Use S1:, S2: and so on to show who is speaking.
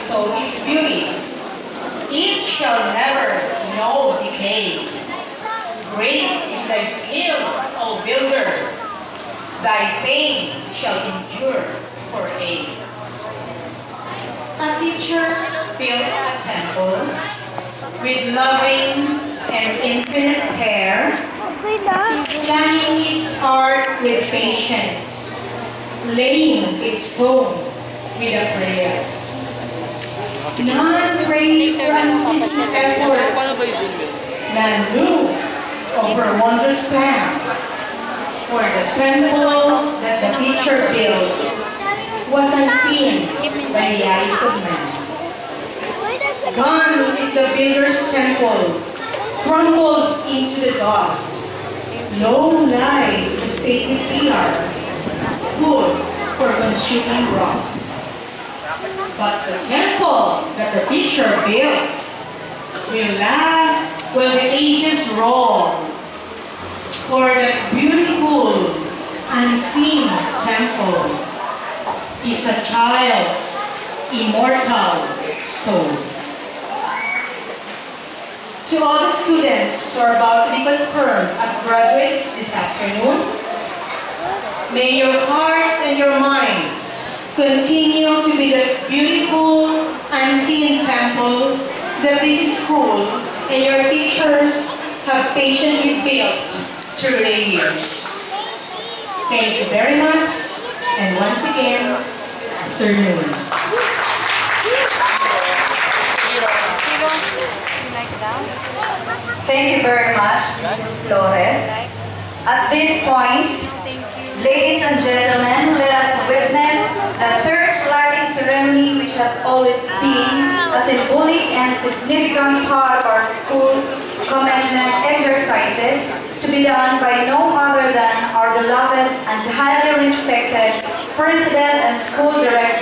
S1: so its beauty. It shall never know decay. Great is thy skill, O builder. Thy fame shall endure for aid. A teacher built a temple with loving and infinite care, planning its art with patience, laying its stone with a prayer. None praised her unceasing efforts, none knew of her wondrous plan. For the temple that the teacher built was unseen by the eyes of man. Gone is the builder's temple, crumbled into the dust. Low lies the stately pillar, wood for consuming rust. But the temple that the teacher built will last while the ages roll. For the beautiful, unseen temple is a child's immortal soul. To all the students who are about to be confirmed as graduates this afternoon, may your hearts and your minds continue to be the beautiful, unseen temple that this school and your teachers have patiently built through the years. Thank you very much, and once again, afternoon.
S2: Thank you very much, Mrs. Flores. At this point, ladies and gentlemen, let us witness the third lighting ceremony, which has always been a symbolic and significant part of our school commencement exercises, to be done by no other than our beloved and highly respected President and School Director.